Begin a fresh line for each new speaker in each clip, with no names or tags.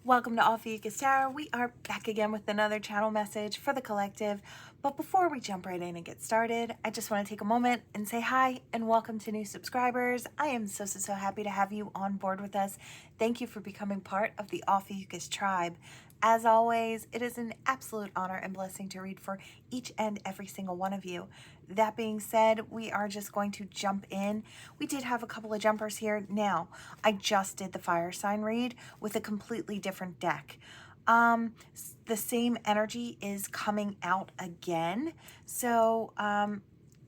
Welcome to Ophiuchus Tarot. We are back again with another channel message for the collective. But before we jump right in and get started, I just want to take a moment and say hi and welcome to new subscribers. I am so happy to have you on board with us. Thank you for becoming part of the Ophiuchus tribe. As always, it is an absolute honor and blessing to read for each and every single one of you. That being said, we are just going to jump in. We did have a couple of jumpers here. Now, I just did the fire sign read with a completely different deck. The same energy is coming out again. So,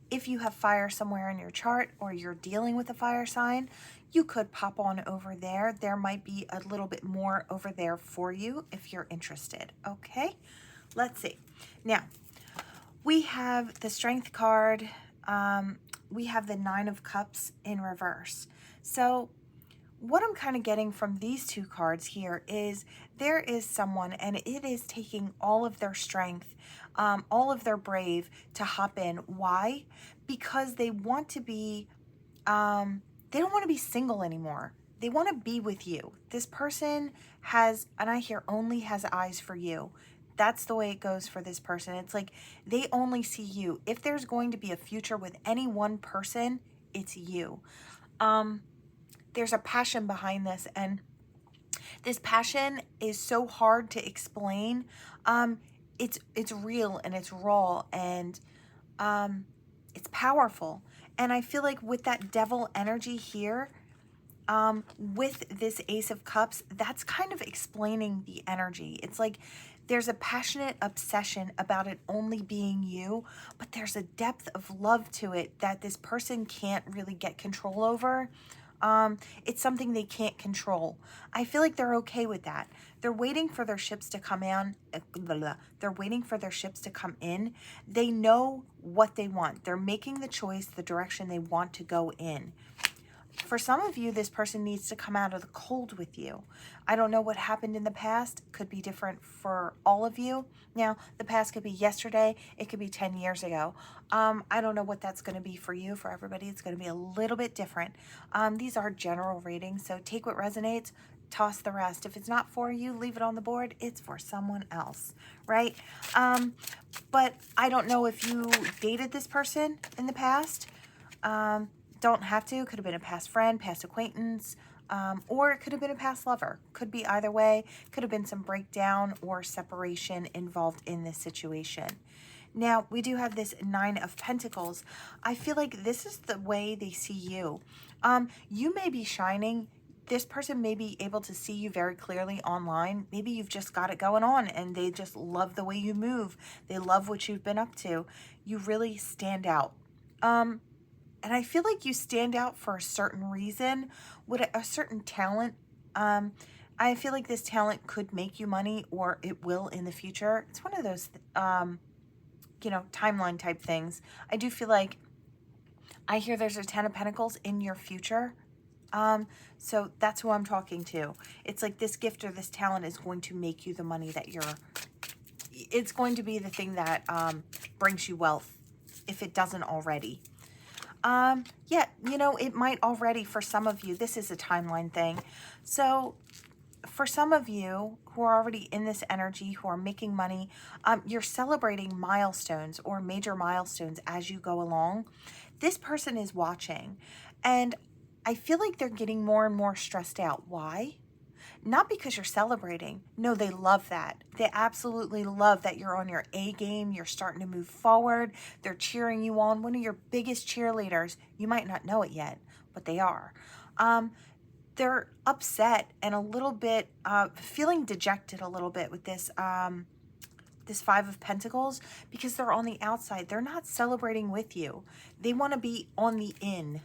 if you have fire somewhere in your chart or you're dealing with a fire sign, you could pop on over there. There might be a little bit more over there for you if you're interested. Okay, let's see. Now, we have the Strength card. We have the Nine of Cups in reverse. So what I'm kind of getting from these two cards here is there is someone, and it is taking all of their strength, all of their brave to hop in. Why? Because they want to be, they don't want to be single anymore. They want to be with you. This person has, and I hear only has eyes for you. That's the way it goes for this person. It's like they only see you. If there's going to be a future with any one person, it's you. There's a passion behind this, and this passion is so hard to explain. It's real and it's raw and it's powerful. And I feel like with that devil energy here, with this Ace of Cups, that's kind of explaining the energy. It's like there's a passionate obsession about it only being you, but there's a depth of love to it that this person can't really get control over. It's something they can't control. I feel like they're okay with that. They're waiting for their ships to come in. They're waiting for their ships to come in. They know what they want. They're making the choice, the direction they want to go in. For some of you, this person needs to come out of the cold with you. I don't know what happened in the past. Could be different for all of you. Now, the past could be yesterday. It could be 10 years ago. I don't know what that's going to be for you. For everybody, it's going to be a little bit different. These are general readings, so take what resonates, toss the rest. If it's not for you, leave it on the board. It's for someone else, right? But I don't know if you dated this person in the past. Don't have to. Could have been a past friend, past acquaintance, or it could have been a past lover. Could be either way. Could have been some breakdown or separation involved in this situation. Now, we do have this Nine of Pentacles. I feel like this is the way they see you. You may be shining. This person may be able to see you very clearly online. Maybe you've just got it going on and they just love the way you move. They love what you've been up to. You really stand out. And I feel like you stand out for a certain reason, with a certain talent. I feel like this talent could make you money, or it will in the future. It's one of those, timeline type things. I do feel like I hear there's a Ten of Pentacles in your future. So that's who I'm talking to. It's like this gift or this talent is going to make you the money that it's going to be the thing that brings you wealth, if it doesn't already. Yeah, it might already for some of you. This is a timeline thing. So for some of you who are already in this energy, who are making money, you're celebrating milestones or major milestones as you go along. This person is watching, and I feel like they're getting more and more stressed out. Why? Not because you're celebrating. No, they love that. They absolutely love that you're on your A game. You're starting to move forward. They're cheering you on. One of your biggest cheerleaders. You might not know it yet, but they are. They're upset and a little bit feeling dejected a little bit with this this Five of Pentacles, because they're on the outside. They're not celebrating with you. They want to be on the in.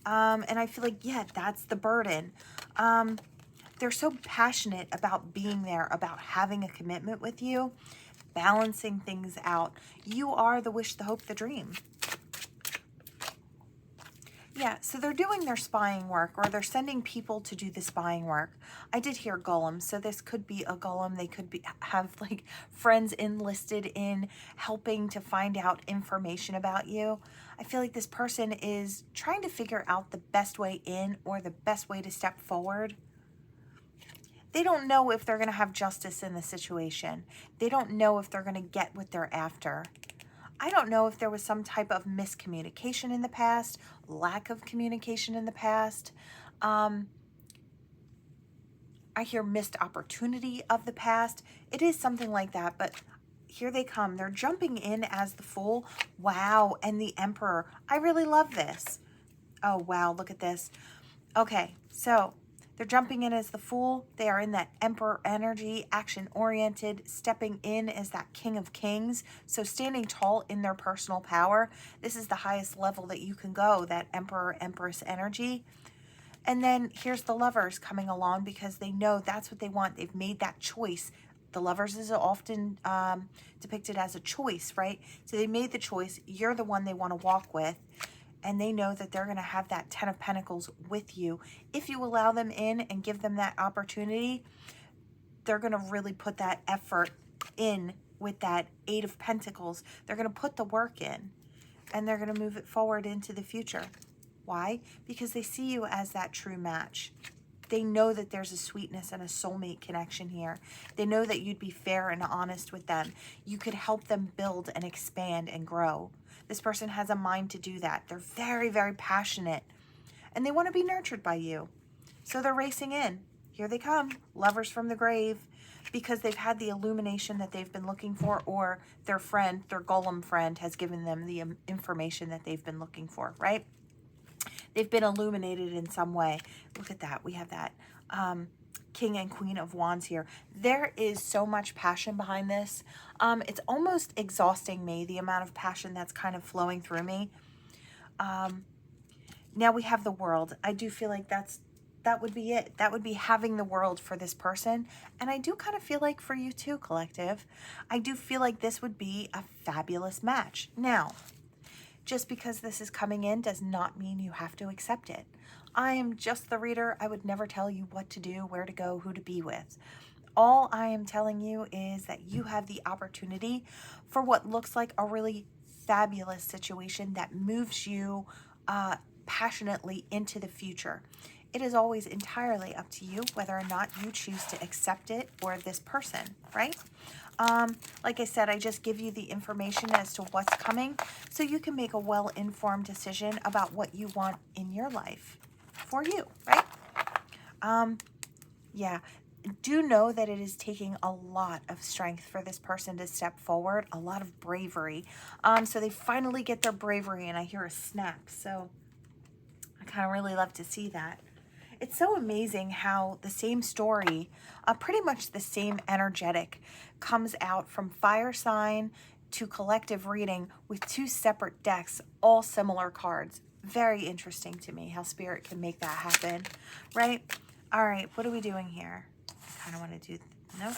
And I feel like, yeah, that's the burden. They're so passionate about being there, about having a commitment with you, balancing things out. You are the wish, the hope, the dream. Yeah, so they're doing their spying work, or they're sending people to do the spying work. I did hear golem, so this could be a golem. They could have like friends enlisted in helping to find out information about you. I feel like this person is trying to figure out the best way in, or the best way to step forward. They don't know if they're going to have justice in the situation. They don't know if they're going to get what they're after. I don't know if there was some type of miscommunication in the past, lack of communication in the past. I hear missed opportunity of the past. It is something like that, but here they come. They're jumping in as the Fool. Wow, and the Emperor. I really love this. Oh, wow, look at this. Okay, so they're jumping in as the Fool. They are in that Emperor energy, action-oriented, stepping in as that King of Kings. So standing tall in their personal power. This is the highest level that you can go, that Emperor, Empress energy. And then here's the Lovers coming along because they know that's what they want. They've made that choice. The Lovers is often depicted as a choice, right? So they made the choice. You're the one they want to walk with. And they know that they're going to have that 10 of Pentacles with you. If you allow them in and give them that opportunity, they're going to really put that effort in with that 8 of Pentacles. They're going to put the work in. And they're going to move it forward into the future. Why? Because they see you as that true match. They know that there's a sweetness and a soulmate connection here. They know that you'd be fair and honest with them. You could help them build and expand and grow. This person has a mind to do that. They're very, very passionate. And they want to be nurtured by you. So they're racing in. Here they come. Lovers from the grave. Because they've had the illumination that they've been looking for, or their friend, their golem friend, has given them the information that they've been looking for, right? They've been illuminated in some way. Look at that. We have that King and Queen of Wands here. There is so much passion behind this. It's almost exhausting me, the amount of passion that's kind of flowing through me. Now we have the World. I do feel like that would be it. That would be having the world for this person. And I do kind of feel like for you too, collective. I do feel like this would be a fabulous match. Now, just because this is coming in does not mean you have to accept it. I am just the reader. I would never tell you what to do, where to go, who to be with. All I am telling you is that you have the opportunity for what looks like a really fabulous situation that moves you passionately into the future. It is always entirely up to you whether or not you choose to accept it or this person, right? Like I said, I just give you the information as to what's coming so you can make a well-informed decision about what you want in your life for you, right? Yeah, do know that it is taking a lot of strength for this person to step forward, a lot of bravery. So they finally get their bravery and I hear a snap. So I kind of really love to see that. It's so amazing how the same story, pretty much the same energetic, comes out from fire sign to collective reading with 2 separate decks, all similar cards. Very interesting to me how Spirit can make that happen, right? All right, what are we doing here? I kind of want to do, no?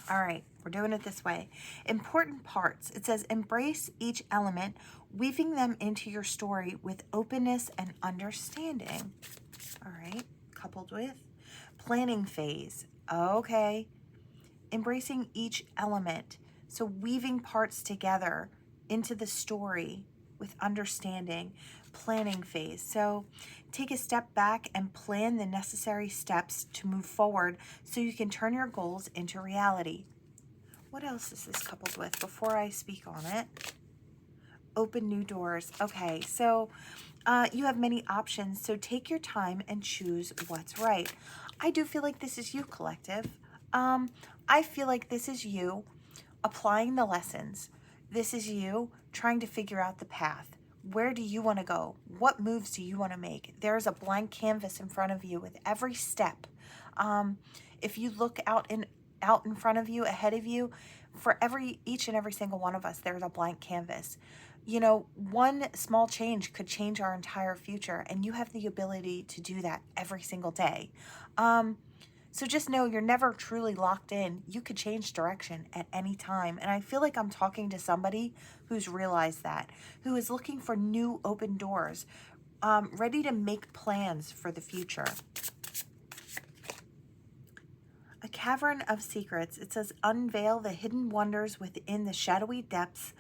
All right, we're doing it this way. Important parts. It says, embrace each element, weaving them into your story with openness and understanding. All right, coupled with planning phase. Okay, embracing each element. So weaving parts together into the story with understanding. Planning phase. So take a step back and plan the necessary steps to move forward so you can turn your goals into reality. What else is this coupled with before I speak on it? Open new doors. Okay, so you have many options, so take your time and choose what's right. I do feel like this is you, collective. I feel like this is you applying the lessons. This is you trying to figure out the path. Where do you want to go? What moves do you want to make? There's a blank canvas in front of you with every step. If you look out in front of you, ahead of you, for each and every single one of us, there's a blank canvas. You know, one small change could change our entire future, and you have the ability to do that every single day. So just know you're never truly locked in. You could change direction at any time. And I feel like I'm talking to somebody who's realized that, who is looking for new open doors, ready to make plans for the future. A cavern of secrets. It says, unveil the hidden wonders within the shadowy depths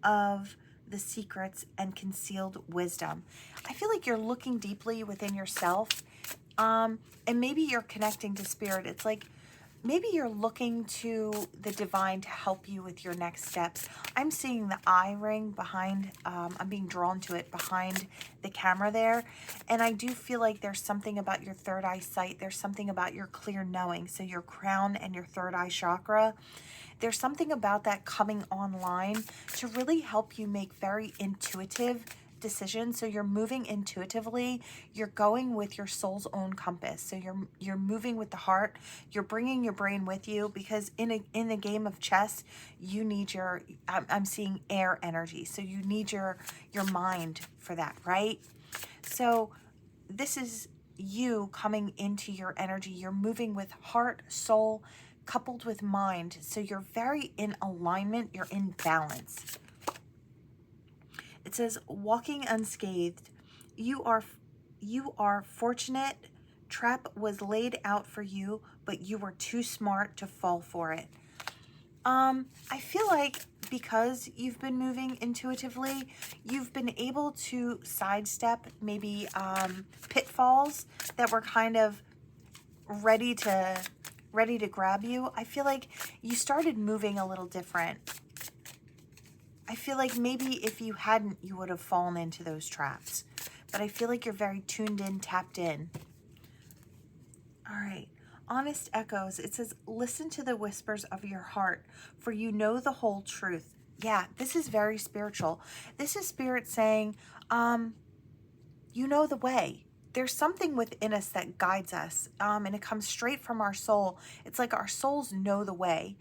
of the secrets and concealed wisdom. I feel like you're looking deeply within yourself, and maybe you're connecting to Spirit. It's like maybe you're looking to the divine to help you with your next steps. I'm seeing the eye ring behind, I'm being drawn to it behind the camera there. And I do feel like there's something about your third eye sight. There's something about your clear knowing. So your crown and your third eye chakra. There's something about that coming online to really help you make very intuitive decisions. So you're moving intuitively, you're going with your soul's own compass. So you're moving with the heart, you're bringing your brain with you, because in a game of chess, you need your, I'm seeing air energy. So you need your mind for that, right? So this is you coming into your energy. You're moving with heart, soul, coupled with mind. So you're very in alignment, you're in balance. It says, walking unscathed. You are fortunate. Trap was laid out for you, but you were too smart to fall for it. I feel like because you've been moving intuitively, you've been able to sidestep maybe pitfalls that were kind of ready to grab you. I feel like you started moving a little different. I feel like maybe if you hadn't, you would have fallen into those traps. But I feel like you're very tuned in, tapped in. All right. Honest echoes. It says, listen to the whispers of your heart, for you know the whole truth. Yeah, this is very spiritual. This is spirit saying, you know the way. There's something within us that guides us, and it comes straight from our soul. It's like our souls know the way.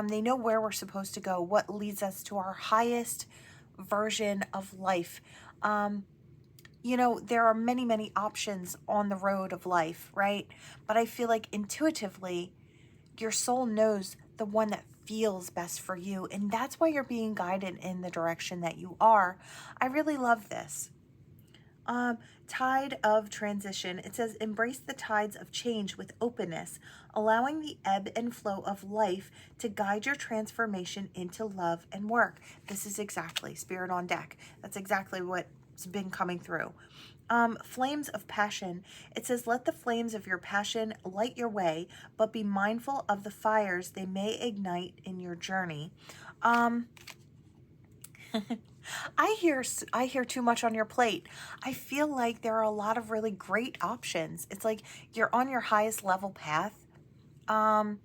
They know where we're supposed to go, what leads us to our highest version of life. You know, there are many, many options on the road of life, right? But I feel like intuitively, your soul knows the one that feels best for you. And that's why you're being guided in the direction that you are. I really love this. Tide of transition. It says, embrace the tides of change with openness, allowing the ebb and flow of life to guide your transformation into love and work. This is exactly Spirit on deck. That's exactly what's been coming through. Flames of passion. It says, let the flames of your passion light your way, but be mindful of the fires they may ignite in your journey. I hear too much on your plate. I feel like there are a lot of really great options. It's like you're on your highest level path. And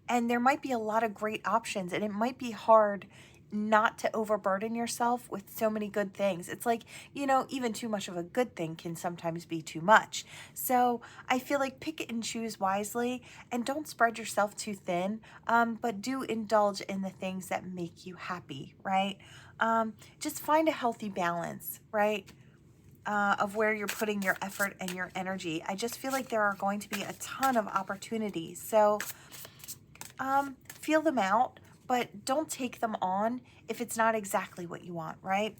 there might be a lot of great options, and it might be hard not to overburden yourself with so many good things. It's like, you know, even too much of a good thing can sometimes be too much. So I feel like pick and choose wisely, and don't spread yourself too thin, but do indulge in the things that make you happy, right? Just find a healthy balance, right? Of where you're putting your effort and your energy. I just feel like there are going to be a ton of opportunities. So feel them out, but don't take them on if it's not exactly what you want, right?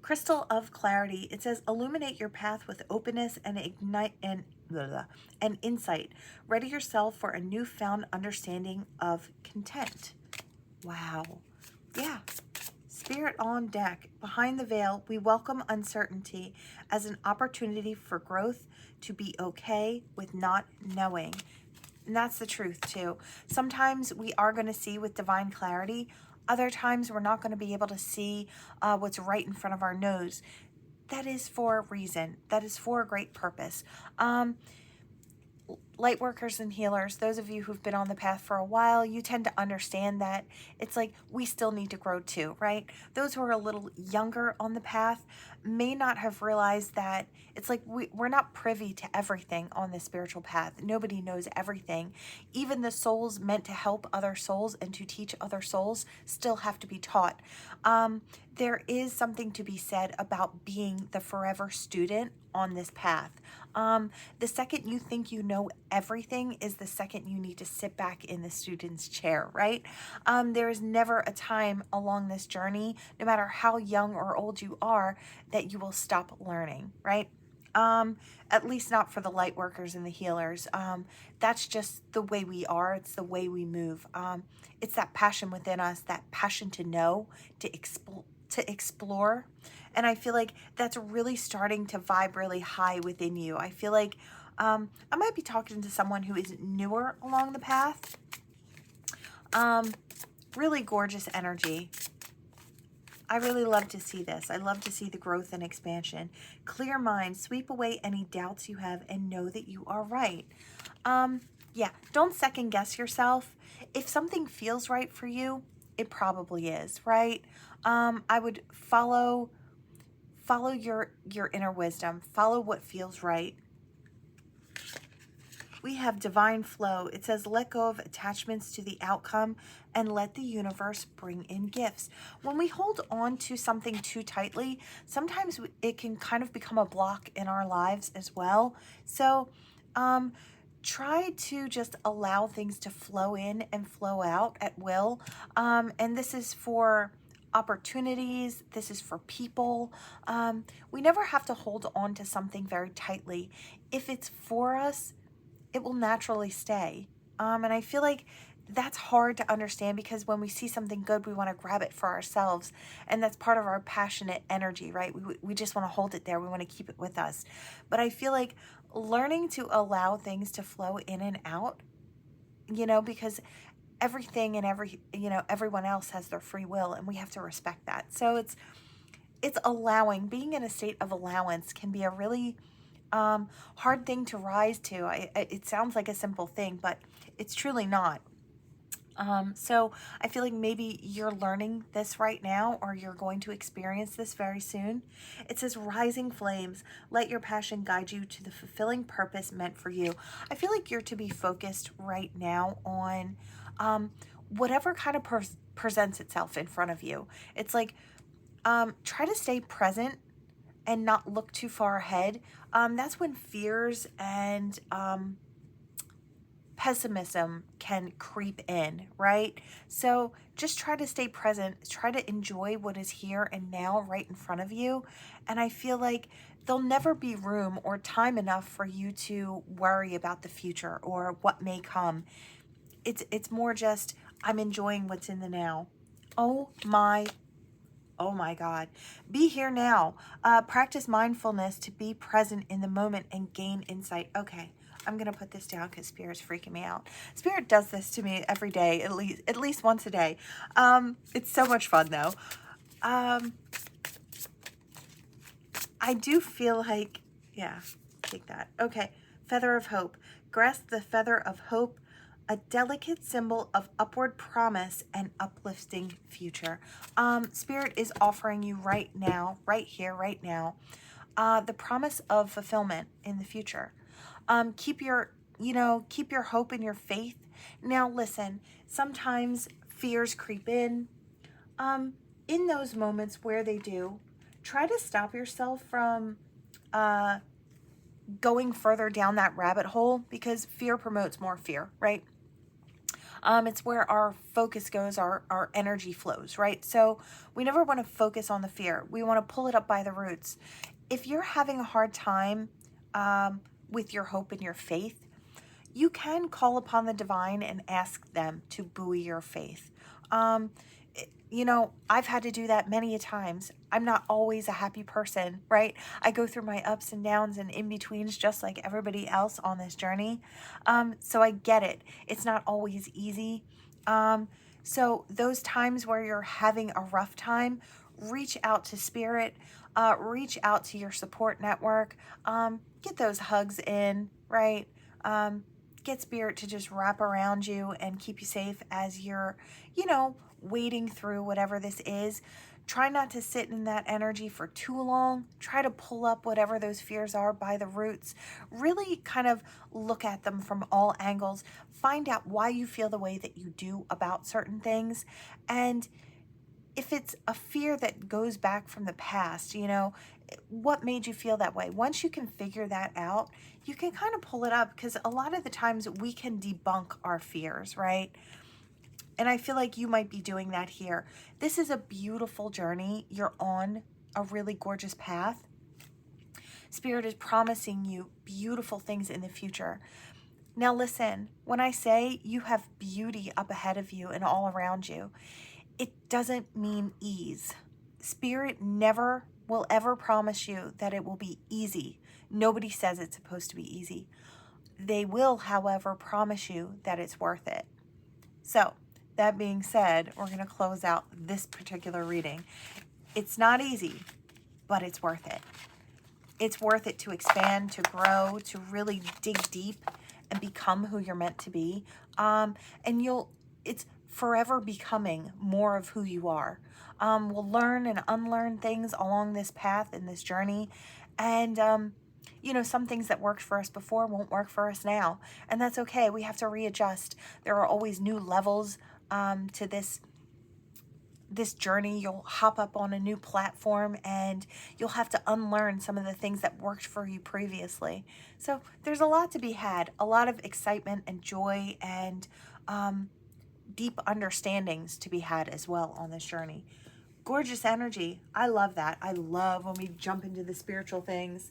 Crystal of clarity. It says, illuminate your path with openness and ignite and insight. Ready yourself for a newfound understanding of content. Wow. Yeah. Spirit on deck. Behind the veil, we welcome uncertainty as an opportunity for growth, to be okay with not knowing. And that's the truth too. Sometimes we are going to see with divine clarity. Other times we're not going to be able to see what's right in front of our nose. That is for a reason. That is for a great purpose. Light workers and healers, those of you who've been on the path for a while, you tend to understand that it's like we still need to grow too, right? Those who are a little younger on the path may not have realized that it's like we're not privy to everything on the spiritual path. Nobody knows everything. Even the souls meant to help other souls and to teach other souls still have to be taught. There is something to be said about being the forever student on this path. The second you think you know everything is the second you need to sit back in the student's chair, right? There is never a time along this journey, no matter how young or old you are, that you will stop learning, right? At least not for the light workers and the healers. That's just the way we are. It's the way we move. It's that passion within us, that passion to know, to explore. And I feel like that's really starting to vibe really high within you. I feel like I might be talking to someone who is newer along the path. Really gorgeous energy. I really love to see this. I love to see the growth and expansion. Clear mind, sweep away any doubts you have and know that you are right. Yeah, don't second guess yourself. If something feels right for you, it probably is, right? I would follow your inner wisdom. Follow what feels right. We have divine flow. It says, let go of attachments to the outcome and let the universe bring in gifts. When we hold on to something too tightly, sometimes it can kind of become a block in our lives as well. So try to just allow things to flow in and flow out at will. And this is for opportunities. This is for people. We never have to hold on to something very tightly. If it's for us, it will naturally stay. And I feel like that's hard to understand because when we see something good, we want to grab it for ourselves. And that's part of our passionate energy, right? We just want to hold it there. We want to keep it with us. But I feel like learning to allow things to flow in and out, because everything and everyone else has their free will and we have to respect that. So it's allowing. Being in a state of allowance can be a really hard thing to rise to. It sounds like a simple thing, but it's truly not. So I feel like maybe you're learning this right now, or you're going to experience this very soon. It says, rising flames, let your passion guide you to the fulfilling purpose meant for you. I feel like you're to be focused right now on whatever kind of presents itself in front of you. It's like, try to stay present and not look too far ahead. That's when fears and pessimism can creep in, right? So just try to stay present. Try to enjoy what is here and now right in front of you. And I feel like there'll never be room or time enough for you to worry about the future or what may come. It's more just, I'm enjoying what's in the now. Oh my God. Be here now. Practice mindfulness to be present in the moment and gain insight. Okay, I'm going to put this down because Spirit's freaking me out. Spirit does this to me every day, at least once a day. It's so much fun, though. I do feel like, yeah, take that. Okay, feather of hope. Grasp the feather of hope, a delicate symbol of upward promise and uplifting future. Spirit is offering you right now, right here, right now, the promise of fulfillment in the future. Keep your hope and your faith. Now, listen, sometimes fears creep in. In those moments where they do, try to stop yourself from going further down that rabbit hole, because fear promotes more fear, right? It's where our focus goes, our energy flows, right? So we never want to focus on the fear. We want to pull it up by the roots. If you're having a hard time with your hope and your faith, you can call upon the divine and ask them to buoy your faith. I've had to do that many a times. I'm not always a happy person, right? I go through my ups and downs and in-betweens just like everybody else on this journey. So I get it. It's not always easy. So those times where you're having a rough time, reach out to Spirit, reach out to your support network, get those hugs in, right? Get Spirit to just wrap around you and keep you safe as you're, wading through whatever this is. Try not to sit in that energy for too long. Try to pull up whatever those fears are by the roots. Really kind of look at them from all angles. Find out why you feel the way that you do about certain things. And if it's a fear that goes back from the past, what made you feel that way? Once you can figure that out, you can kind of pull it up, because a lot of the times we can debunk our fears, right? And I feel like you might be doing that here. This is a beautiful journey. You're on a really gorgeous path. Spirit is promising you beautiful things in the future. Now listen, when I say you have beauty up ahead of you and all around you, it doesn't mean ease. Spirit never will ever promise you that it will be easy. Nobody says it's supposed to be easy. They will, however, promise you that it's worth it. So, that being said, we're going to close out this particular reading. It's not easy, but it's worth it. It's worth it to expand, to grow, to really dig deep and become who you're meant to be. And it's forever becoming more of who you are. We'll learn and unlearn things along this path and this journey. And, some things that worked for us before won't work for us now. And that's okay. We have to readjust. There are always new levels to this journey. You'll hop up on a new platform and you'll have to unlearn some of the things that worked for you previously. So there's a lot to be had, a lot of excitement and joy and deep understandings to be had as well on this journey. Gorgeous energy. I love that. I love when we jump into the spiritual things.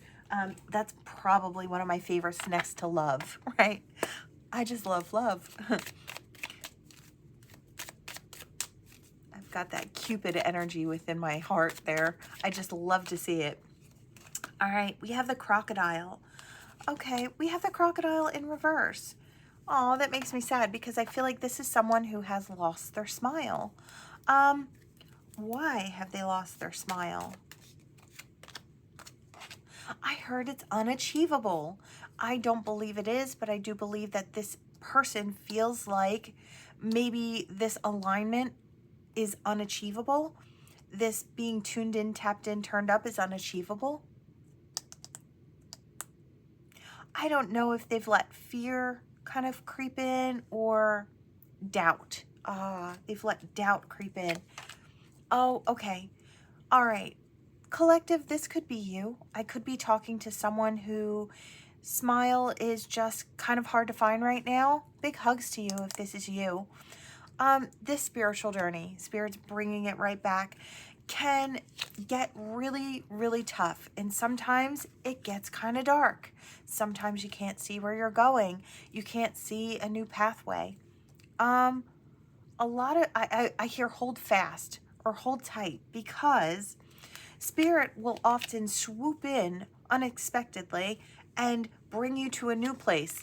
That's probably one of my favorites next to love, right? I just love love. I've got that Cupid energy within my heart there. I just love to see it. All right, we have the crocodile. Okay, we have the crocodile in reverse. Oh, that makes me sad because I feel like this is someone who has lost their smile. Why have they lost their smile? I heard it's unachievable. I don't believe it is, but I do believe that this person feels like maybe this alignment is unachievable. This being tuned in, tapped in, turned up is unachievable. I don't know if they've let fear kind of creep in or doubt. They've let doubt creep in. Oh, okay. All right. Collective, this could be you. I could be talking to someone who smile is just kind of hard to find right now. Big hugs to you if this is you. This spiritual journey, Spirit's bringing it right back, can get really, really tough. And sometimes it gets kind of dark. Sometimes you can't see where you're going. You can't see a new pathway. A lot of, I hear hold fast or hold tight because Spirit will often swoop in unexpectedly and bring you to a new place.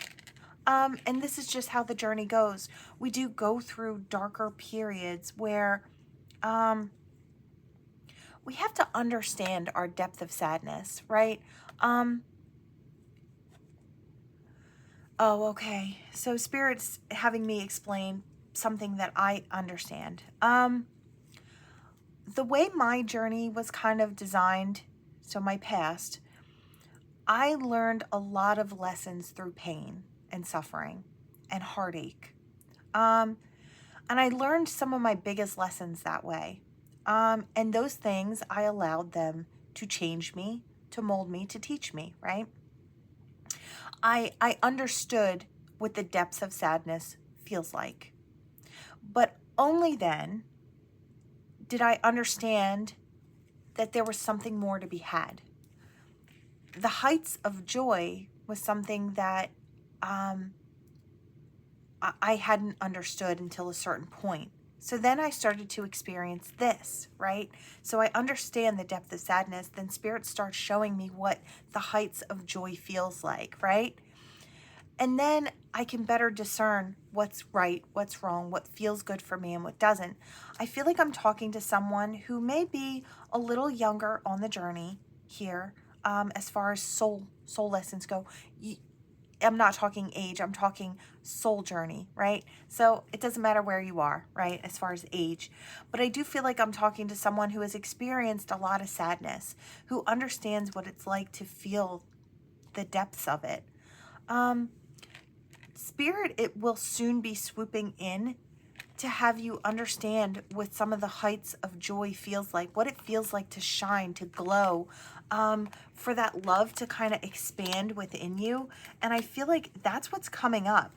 And this is just how the journey goes. We do go through darker periods where we have to understand our depth of sadness, right? Oh, okay. So Spirit's having me explain something that I understand. The way my journey was kind of designed, so my past, I learned a lot of lessons through pain and suffering and heartache. And I learned some of my biggest lessons that way. And those things, I allowed them to change me, to mold me, to teach me, right? I understood what the depths of sadness feels like. But only then did I understand that there was something more to be had. The heights of joy was something that I hadn't understood until a certain point. So then I started to experience this, right? So I understand the depth of sadness. Then Spirit starts showing me what the heights of joy feels like, right? And then I can better discern what's right, what's wrong, what feels good for me and what doesn't. I feel like I'm talking to someone who may be a little younger on the journey here, as far as soul lessons go. I'm not talking age, I'm talking soul journey, right? So it doesn't matter where you are, right, as far as age. But I do feel like I'm talking to someone who has experienced a lot of sadness, who understands what it's like to feel the depths of it. Spirit, it will soon be swooping in to have you understand what some of the heights of joy feels like, what it feels like to shine, to glow, for that love to kind of expand within you. And I feel like that's what's coming up.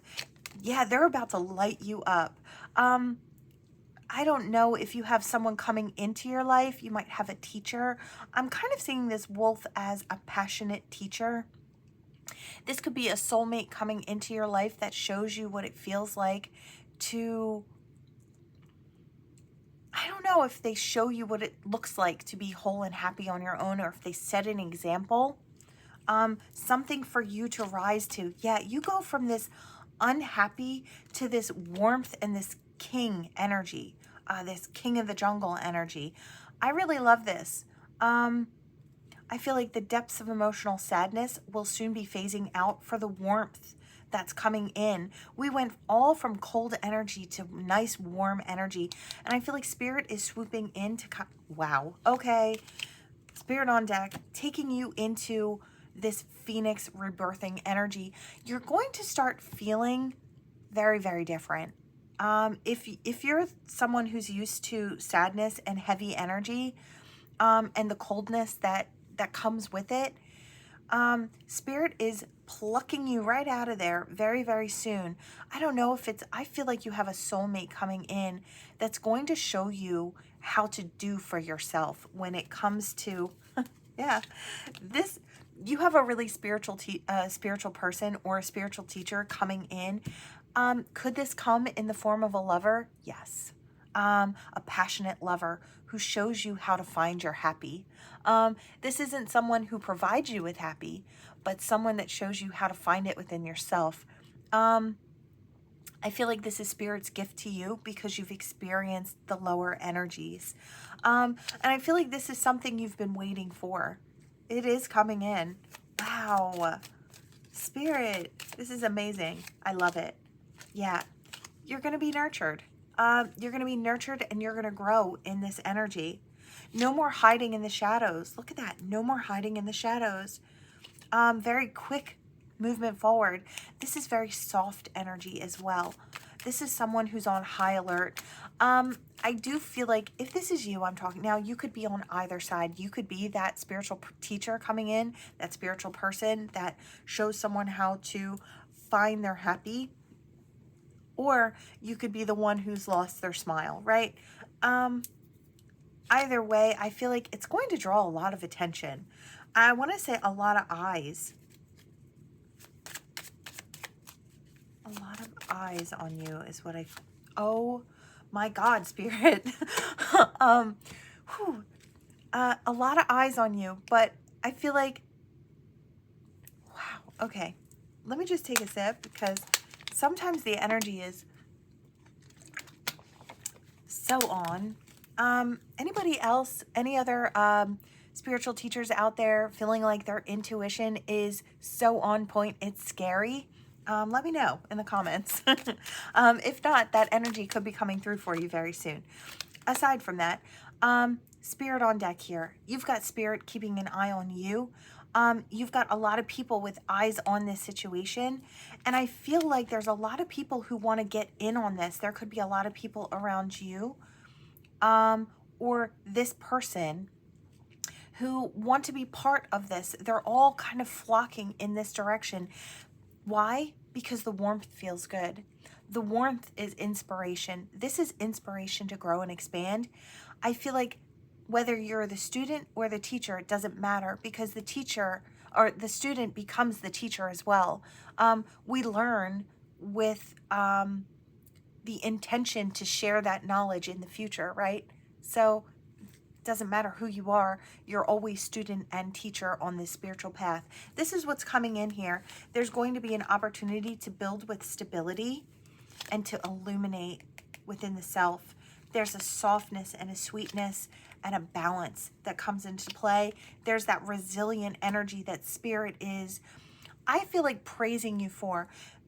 Yeah, they're about to light you up. I don't know if you have someone coming into your life. You might have a teacher. I'm kind of seeing this wolf as a passionate teacher. This could be a soulmate coming into your life that shows you what it feels like to, I don't know if they show you what it looks like to be whole and happy on your own, or if they set an example. something for you to rise to. Yeah, you go from this unhappy to this warmth and this king energy, this king of the jungle energy. I really love this. I feel like the depths of emotional sadness will soon be phasing out for the warmth that's coming in. We went all from cold energy to nice warm energy. And I feel like Spirit is swooping in to, wow, okay. Spirit on deck, taking you into this Phoenix rebirthing energy. You're going to start feeling very, very different. If you're someone who's used to sadness and heavy energy, and the coldness that comes with it, Spirit is plucking you right out of there very, very soon. I don't know if it's, I feel like you have a soulmate coming in that's going to show you how to do for yourself when it comes to, yeah, this, you have a really spiritual person or a spiritual teacher coming in. Could this come in the form of a lover? Yes. A passionate lover who shows you how to find your happy. This isn't someone who provides you with happy, but someone that shows you how to find it within yourself. I feel like this is Spirit's gift to you because you've experienced the lower energies. And I feel like this is something you've been waiting for. It is coming in. Wow. Spirit, this is amazing. I love it. Yeah, you're going to be nurtured. You're going to be nurtured and you're going to grow in this energy. No more hiding in the shadows. Look at that. No more hiding in the shadows. Very quick movement forward. This is very soft energy as well. This is someone who's on high alert. I do feel like if this is you I'm talking now, you could be on either side. You could be that spiritual teacher coming in, that spiritual person that shows someone how to find their happy. Or you could be the one who's lost their smile, right? Either way, I feel like it's going to draw a lot of attention. I want to say a lot of eyes. A lot of eyes on you is what oh my God, Spirit. A lot of eyes on you, but I feel like, wow, okay. Let me just take a sip because sometimes the energy is so on. Anybody else, any other spiritual teachers out there feeling like their intuition is so on point, it's scary? Let me know in the comments. If not, that energy could be coming through for you very soon. Aside from that, Spirit on deck here. You've got Spirit keeping an eye on you. You've got a lot of people with eyes on this situation. And I feel like there's a lot of people who want to get in on this. There could be a lot of people around you or this person who want to be part of this. They're all kind of flocking in this direction. Why? Because the warmth feels good. The warmth is inspiration. This is inspiration to grow and expand. I feel like whether you're the student or the teacher, it doesn't matter because the teacher or the student becomes the teacher as well. We learn with the intention to share that knowledge in the future, right? So it doesn't matter who you are, you're always student and teacher on this spiritual path. This is what's coming in here. There's going to be an opportunity to build with stability and to illuminate within the self. There's a softness and a sweetness and a balance that comes into play. There's that resilient energy that Spirit is, I feel like, praising you for.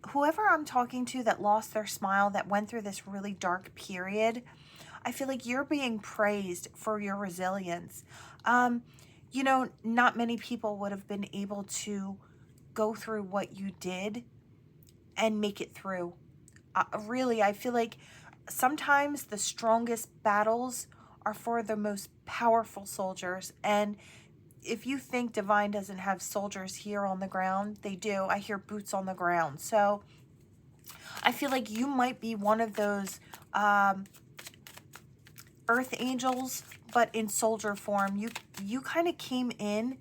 Whoever I'm talking to that lost their smile, that went through this really dark period, I feel like you're being praised for your resilience. You know, not many people would have been able to go through what you did and make it through. Really, I feel like sometimes the strongest battles are for the most powerful soldiers. And if you think Divine doesn't have soldiers here on the ground, they do. I hear boots on the ground. So I feel like you might be one of those earth angels, but in soldier form. You kind of came in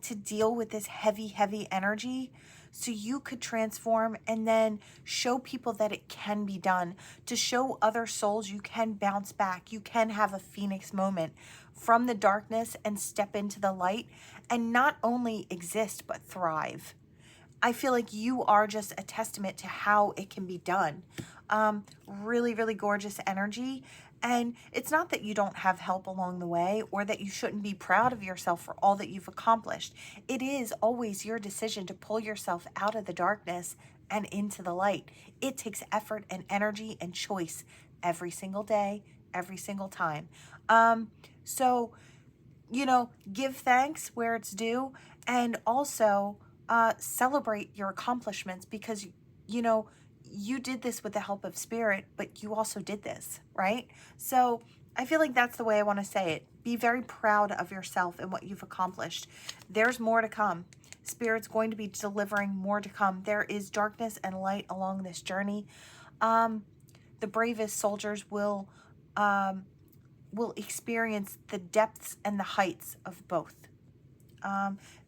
to deal with this heavy, heavy energy so you could transform and then show people that it can be done, to show other souls you can bounce back, you can have a phoenix moment from the darkness and step into the light and not only exist but thrive. I feel like you are just a testament to how it can be done. Really, really gorgeous energy. And it's not that you don't have help along the way or that you shouldn't be proud of yourself for all that you've accomplished. It is always your decision to pull yourself out of the darkness and into the light. It takes effort and energy and choice every single day, every single time. So, give thanks where it's due, and also celebrate your accomplishments, because you did this with the help of spirit, but you also did this, right? So I feel like that's the way I want to say it. Be very proud of yourself and what you've accomplished. There's more to come. Spirit's going to be delivering more to come. There is darkness and light along this journey. The bravest soldiers will experience the depths and the heights of both.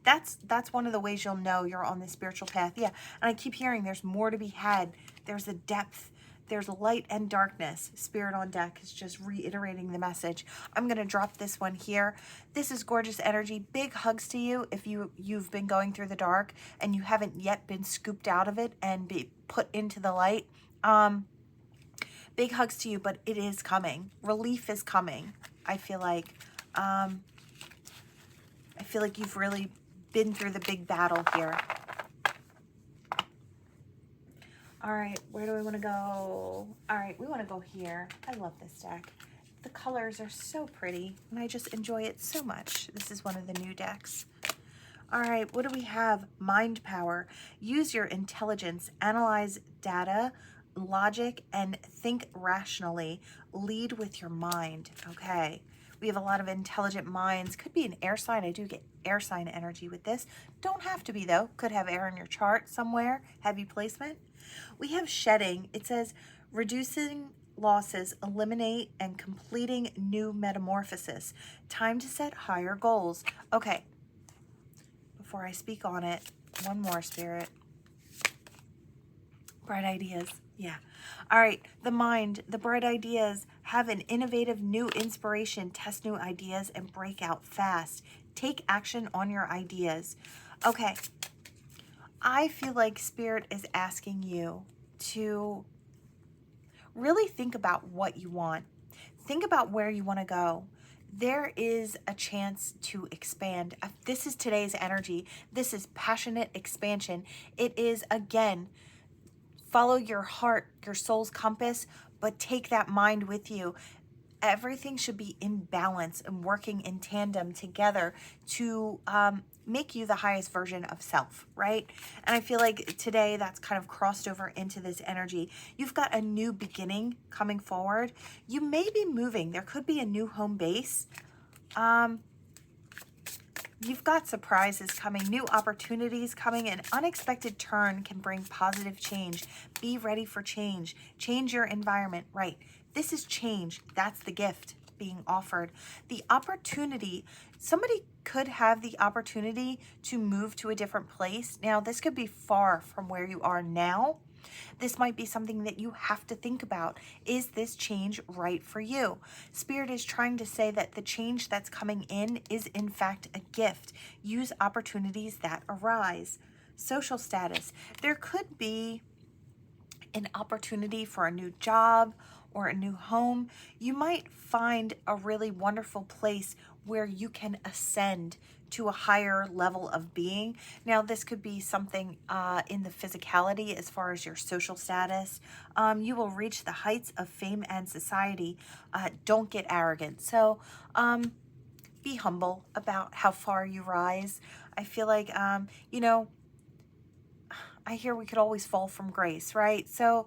That's one of the ways you'll know you're on the spiritual path. Yeah, and I keep hearing there's more to be had. There's a depth. There's light and darkness. Spirit on deck is just reiterating the message. I'm going to drop this one here. This is gorgeous energy. Big hugs to you if you've been going through the dark and you haven't yet been scooped out of it and be put into the light. Big hugs to you, but it is coming. Relief is coming. I feel like you've really been through the big battle here. All right, where do we want to go? All right, we want to go here. I love this deck. The colors are so pretty, and I just enjoy it so much. This is one of the new decks. All right, what do we have? Mind power. Use your intelligence, analyze data, logic, and think rationally. Lead with your mind. Okay. We have a lot of intelligent minds. Could be an air sign. I do get air sign energy with this. Don't have to be, though. Could have air in your chart somewhere. Heavy placement. We have shedding. It says reducing losses, eliminate, and completing new metamorphosis. Time to set higher goals. Okay. Before I speak on it, one more, Spirit. Bright ideas. Yeah. All right. The mind, the bright ideas, have an innovative new inspiration, test new ideas, and break out fast. Take action on your ideas. Okay. I feel like Spirit is asking you to really think about what you want. Think about where you want to go. There is a chance to expand. This is today's energy. This is passionate expansion. It is, again, follow your heart, your soul's compass, but take that mind with you. Everything should be in balance and working in tandem together to make you the highest version of self, right? And I feel like today that's kind of crossed over into this energy. You've got a new beginning coming forward. You may be moving. There could be a new home base. You've got surprises coming, new opportunities coming. An unexpected turn can bring positive change. Be ready for change. Change your environment. Right. This is change. That's the gift being offered. The opportunity, somebody could have the opportunity to move to a different place. Now, this could be far from where you are now. This might be something that you have to think about. Is this change right for you? Spirit is trying to say that the change that's coming in is in fact a gift. Use opportunities that arise. Social status. There could be an opportunity for a new job or a new home. You might find a really wonderful place where you can ascend to a higher level of being. Now, this could be something in the physicality as far as your social status. You will reach the heights of fame and society. Don't get arrogant. So be humble about how far you rise. I feel like, I hear we could always fall from grace, right? So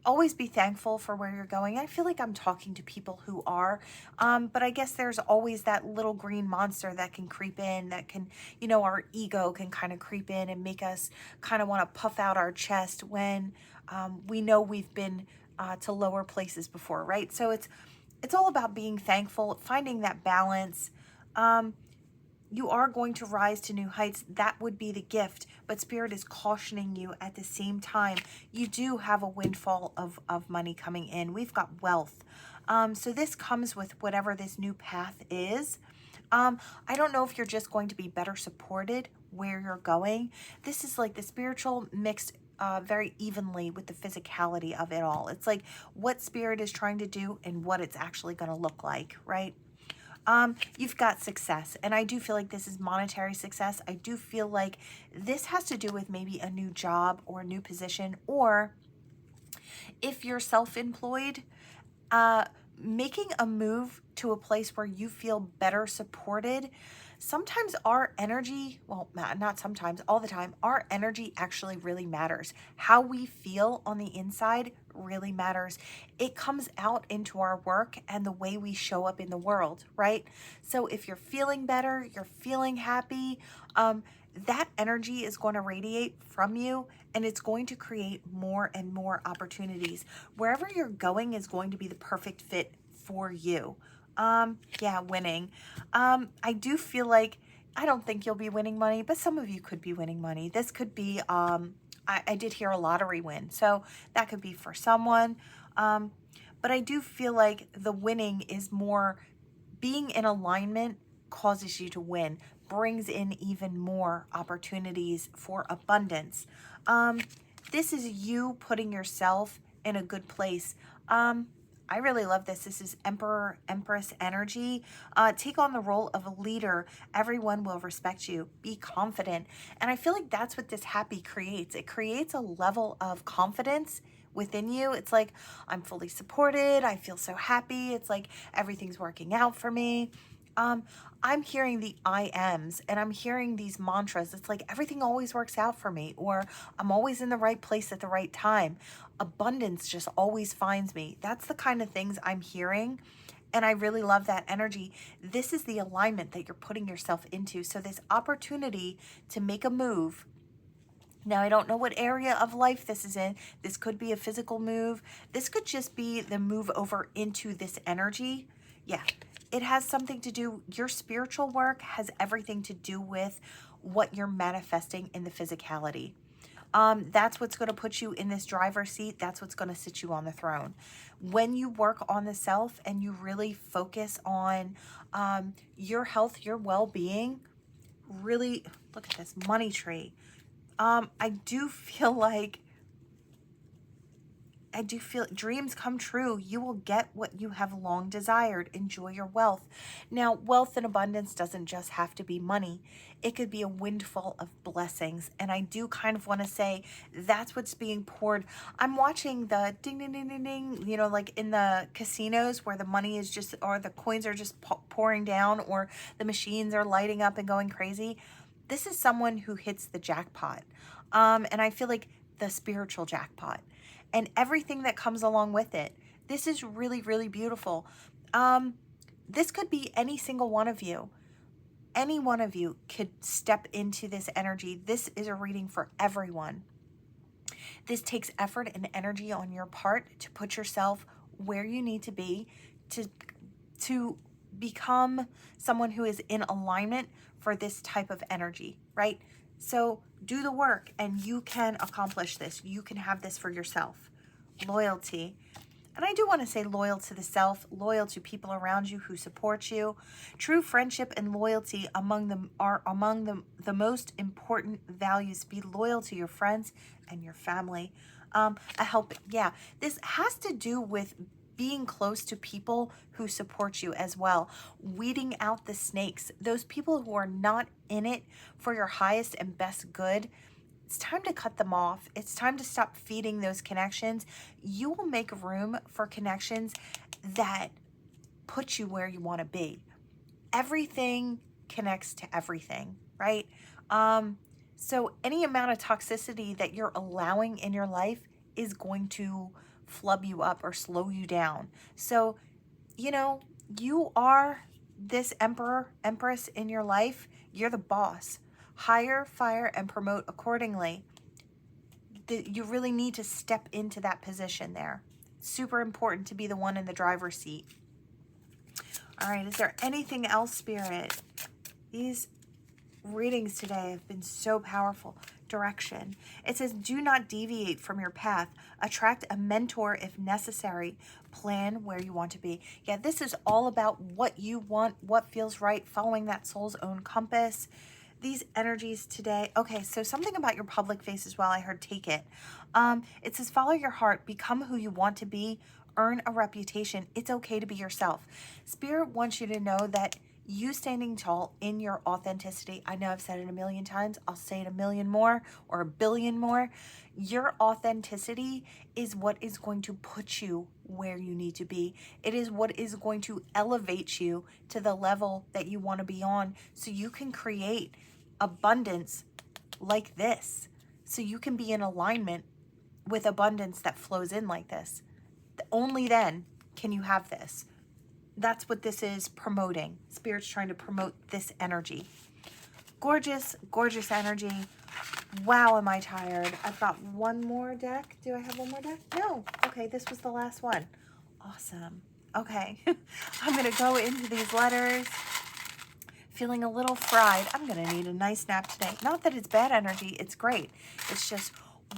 always be thankful for where you're going. I feel like I'm talking to people who are, but I guess there's always that little green monster that can creep in, that can, our ego can kind of creep in and make us kind of want to puff out our chest when we know we've been to lower places before, right? So it's all about being thankful, finding that balance. you are going to rise to new heights. That would be the gift, but Spirit is cautioning you at the same time. You do have a windfall of money coming in. We've got wealth. So this comes with whatever this new path is. I don't know if you're just going to be better supported where you're going. This is like the spiritual mixed very evenly with the physicality of it all. It's like what Spirit is trying to do and what it's actually going to look like, right? You've got success, and I do feel like this is monetary success. I do feel like this has to do with maybe a new job or a new position, or if you're self-employed, making a move to a place where you feel better supported. Sometimes our energy, well, not sometimes, all the time, our energy actually really matters. How we feel on the inside really matters. It comes out into our work and the way we show up in the world, right? So if you're feeling better, you're feeling happy, that energy is going to radiate from you, and it's going to create more and more opportunities. Wherever you're going is going to be the perfect fit for you. Yeah, winning. I do feel like, I don't think you'll be winning money, but some of you could be winning money. This could be, I did hear a lottery win, so that could be for someone. But I do feel like the winning is more being in alignment causes you to win, brings in even more opportunities for abundance. This is you putting yourself in a good place. I really love this. This is Emperor, Empress energy. Take on the role of a leader. Everyone will respect you. Be confident. And I feel like that's what this happy creates. It creates a level of confidence within you. It's like, I'm fully supported. I feel so happy. It's like everything's working out for me. I'm hearing the I ams, and I'm hearing these mantras. It's like everything always works out for me, or I'm always in the right place at the right time. Abundance just always finds me. That's the kind of things I'm hearing. And I really love that energy. This is the alignment that you're putting yourself into. So this opportunity to make a move. Now, I don't know what area of life this is in. This could be a physical move. This could just be the move over into this energy. Yeah, it has something to do, your spiritual work has everything to do with what you're manifesting in the physicality. That's what's going to put you in this driver's seat. That's what's going to sit you on the throne. When you work on the self and you really focus on your health, your well-being, really, look at this money tree. I do feel dreams come true. You will get what you have long desired. Enjoy your wealth. Now, wealth and abundance doesn't just have to be money. It could be a windfall of blessings. And I do kind of want to say that's what's being poured. I'm watching the ding, ding, ding, ding, ding, you know, like in the casinos where the money is just, or the coins are just pouring down, or the machines are lighting up and going crazy. This is someone who hits the jackpot. And I feel like the spiritual jackpot and everything that comes along with it. This is really, really beautiful. This could be any single one of you. Any one of you could step into this energy. This is a reading for everyone. This takes effort and energy on your part to put yourself where you need to be to become someone who is in alignment for this type of energy, right? So do the work and you can accomplish this. You can have this for yourself. Loyalty. And I do want to say loyal to the self, loyal to people around you who support you. True friendship and loyalty are among the most important values. Be loyal to your friends and your family. This has to do with being close to people who support you as well. Weeding out the snakes, those people who are not in it for your highest and best good. It's time to cut them off. It's time to stop feeding those connections. You will make room for connections that put you where you want to be. Everything connects to everything, right? So any amount of toxicity that you're allowing in your life is going to flub you up or slow you down. So, you know, you are this emperor, empress in your life. You're the boss. Hire, fire, and promote accordingly. You really need to step into that position there. Super important to be the one in the driver's seat. All right, is there anything else, Spirit? These readings today have been so powerful. Direction. It says, do not deviate from your path. Attract a mentor if necessary. Plan where you want to be. Yeah, this is all about what you want, what feels right, following that soul's own compass. These energies today. Okay, so something about your public face as well. I heard take it. It says, follow your heart. Become who you want to be. Earn a reputation. It's okay to be yourself. Spirit wants you to know that you standing tall in your authenticity. I know I've said it a million times. I'll say it a million more or a billion more. Your authenticity is what is going to put you where you need to be. It is what is going to elevate you to the level that you want to be on, so you can create abundance like this. So you can be in alignment with abundance that flows in like this. Only then can you have this. That's what this is promoting. Spirit's trying to promote this energy. Gorgeous, gorgeous energy. Wow, am I tired. I've got one more deck. Do I have one more deck? No. Okay, this was the last one. Awesome. Okay. I'm going to go into these letters. Feeling a little fried. I'm going to need a nice nap today. Not that it's bad energy. It's great. It's just,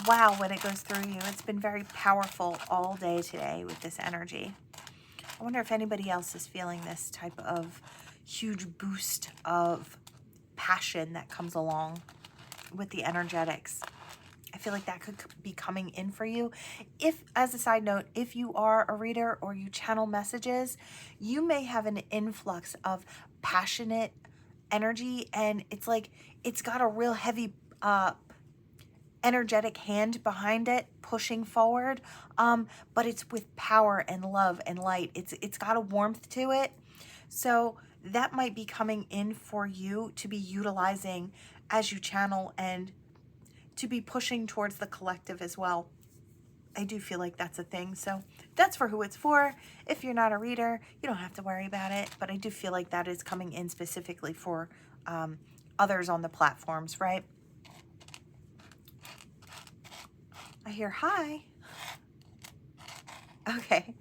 wow, when it goes through you. It's been very powerful all day today with this energy. I wonder if anybody else is feeling this type of huge boost of passion that comes along with the energetics. I feel like that could be coming in for you. If, as a side note, if you are a reader or you channel messages, you may have an influx of passionate energy, and it's like it's got a real heavy energetic hand behind it pushing forward, but it's with power and love and light. It's got a warmth to it, so that might be coming in for you to be utilizing as you channel and to be pushing towards the collective as well. I do feel like that's a thing, so that's for who it's for. If you're not a reader, you don't have to worry about it, but I do feel like that is coming in specifically for others on the platforms, right? I hear hi. Okay.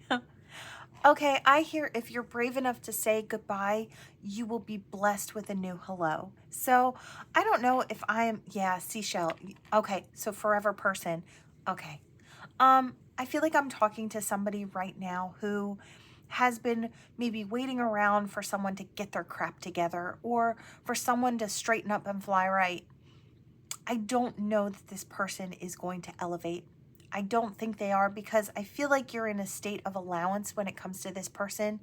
Okay, I hear if you're brave enough to say goodbye, you will be blessed with a new hello. So I don't know if I'm, yeah, seashell. Okay, so forever person. Okay. I feel like I'm talking to somebody right now who has been maybe waiting around for someone to get their crap together or for someone to straighten up and fly right. I don't know that this person is going to elevate. I don't think they are, because I feel like you're in a state of allowance when it comes to this person.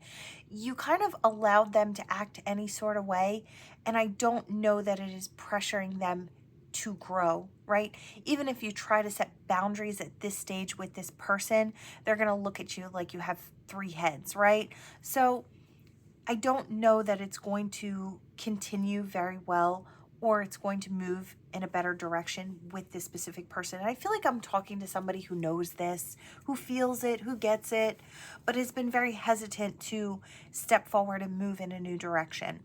You kind of allowed them to act any sort of way, and I don't know that it is pressuring them to grow, right? Even if you try to set boundaries at this stage with this person, they're going to look at you like you have three heads, right? So I don't know that it's going to continue very well, or it's going to move in a better direction with this specific person. And I feel like I'm talking to somebody who knows this, who feels it, who gets it, but has been very hesitant to step forward and move in a new direction.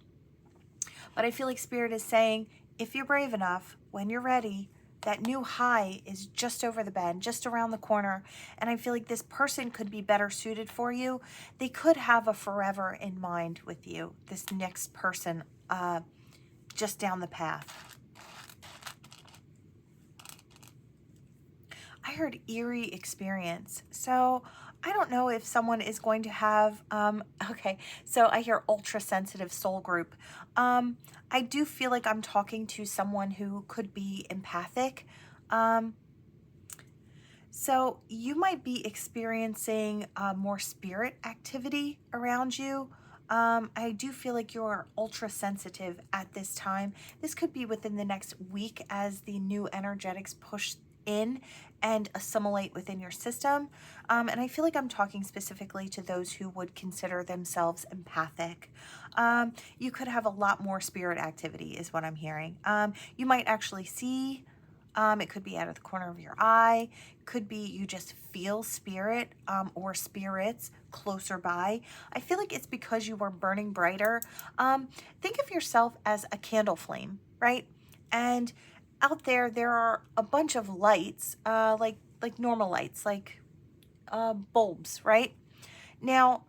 But I feel like Spirit is saying, if you're brave enough, when you're ready, that new high is just over the bend, just around the corner. And I feel like this person could be better suited for you. They could have a forever in mind with you, this next person, just down the path. I heard eerie experience. So I don't know if someone is going to have, okay, so I hear ultra sensitive soul group. I do feel like I'm talking to someone who could be empathic. So you might be experiencing more spirit activity around you. I do feel like you're ultra sensitive at this time. This could be within the next week as the new energetics push in and assimilate within your system. And I feel like I'm talking specifically to those who would consider themselves empathic. You could have a lot more spirit activity is what I'm hearing. You might actually see, it could be out of the corner of your eye, could be you just feel spirit or spirits closer by. I feel like it's because you were burning brighter. Think of yourself as a candle flame, right? And out there are a bunch of lights, like normal lights, like bulbs, right? Now,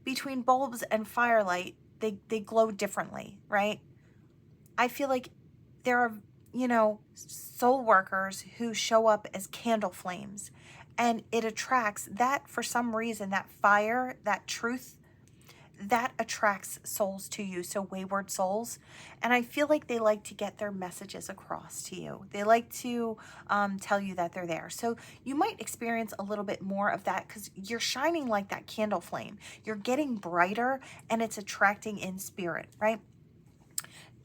between bulbs and firelight, they glow differently, right? I feel like there are, soul workers who show up as candle flames, and it attracts that, for some reason, that fire, that truth, that attracts souls to you, so wayward souls. And I feel like they like to get their messages across to you. They like to tell you that they're there. So you might experience a little bit more of that because you're shining like that candle flame. You're getting brighter, and it's attracting in spirit, right?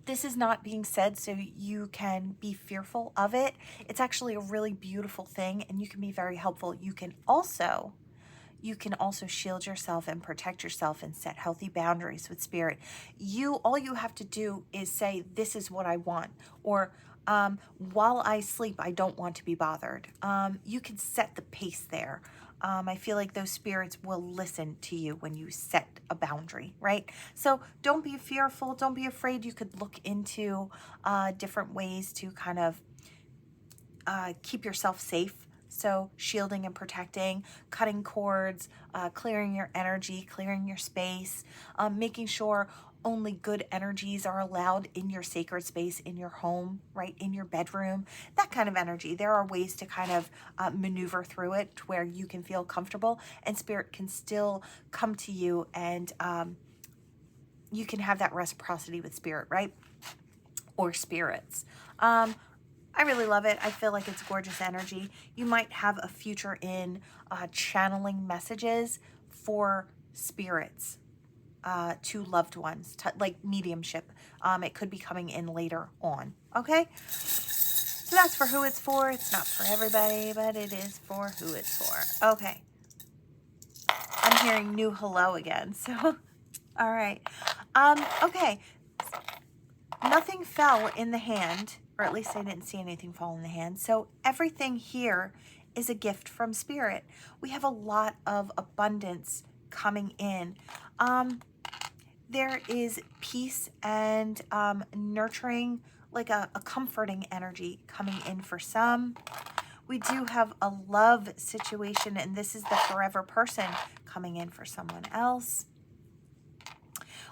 This is not being said so you can be fearful of it. It's actually a really beautiful thing, and you can be very helpful. You can also shield yourself and protect yourself and set healthy boundaries with spirit. All you have to do is say, this is what I want, or while I sleep, I don't want to be bothered. You can set the pace there. I feel like those spirits will listen to you when you set a boundary, right? So don't be fearful. Don't be afraid. You could look into different ways to kind of keep yourself safe. So shielding and protecting, cutting cords, clearing your energy, clearing your space, making sure only good energies are allowed in your sacred space, in your home, right, in your bedroom, that kind of energy. There are ways to kind of maneuver through it to where you can feel comfortable and spirit can still come to you, and you can have that reciprocity with spirit, right, or spirits. I really love it. I feel like it's gorgeous energy. You might have a future in channeling messages for spirits to loved ones, like mediumship. It could be coming in later on. Okay? So that's for who it's for. It's not for everybody, but it is for who it's for. Okay. I'm hearing new hello again. So, all right. Okay. Nothing fell in the hand, or at least I didn't see anything fall in the hand. So everything here is a gift from spirit. We have a lot of abundance coming in. There is peace and nurturing, like a comforting energy coming in for some. We do have a love situation, and this is the forever person coming in for someone else.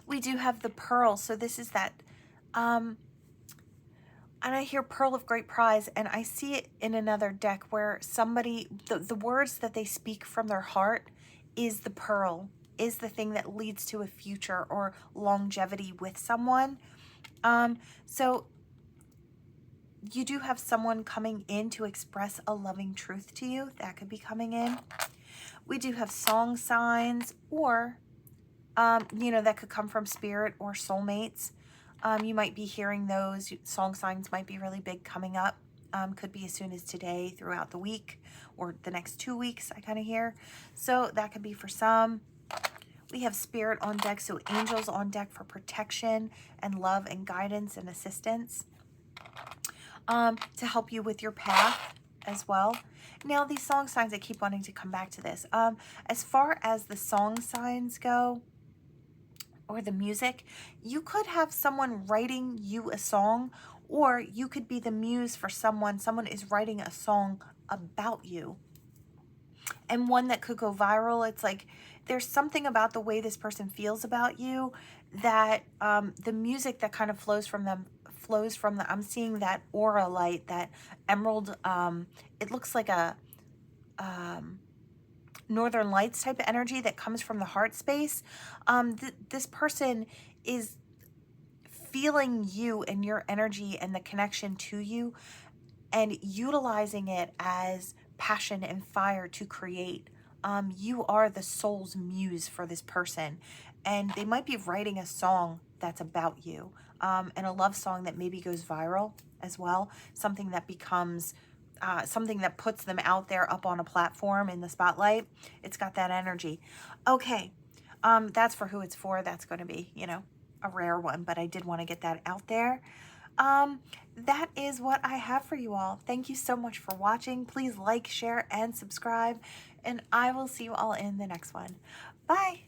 We do have the pearl. So this is that and I hear Pearl of Great Prize, and I see it in another deck where somebody, the words that they speak from their heart is the pearl, is the thing that leads to a future or longevity with someone. So you do have someone coming in to express a loving truth to you. That could be coming in. We do have song signs, or, that could come from spirit or soulmates. You might be hearing those. Song signs might be really big coming up. Could be as soon as today, throughout the week, or the next 2 weeks, I kind of hear. So that could be for some. We have spirit on deck, so angels on deck for protection and love and guidance and assistance, to help you with your path as well. Now, these song signs, I keep wanting to come back to this. As far as the song signs go, or the music, you could have someone writing you a song, or you could be the muse for someone. Someone is writing a song about you, and one that could go viral. It's like there's something about the way this person feels about you that the music that kind of flows from them, I'm seeing that aura light, that emerald, it looks like a Northern Lights type of energy that comes from the heart space. This person is feeling you and your energy and the connection to you, and utilizing it as passion and fire to create. You are the soul's muse for this person, and they might be writing a song that's about you, and a love song that maybe goes viral as well, something that becomes something that puts them out there up on a platform in the spotlight. It's got that energy. Okay, that's for who it's for. That's going to be, a rare one, but I did want to get that out there. That is what I have for you all. Thank you so much for watching. Please like, share, and subscribe, and I will see you all in the next one. Bye.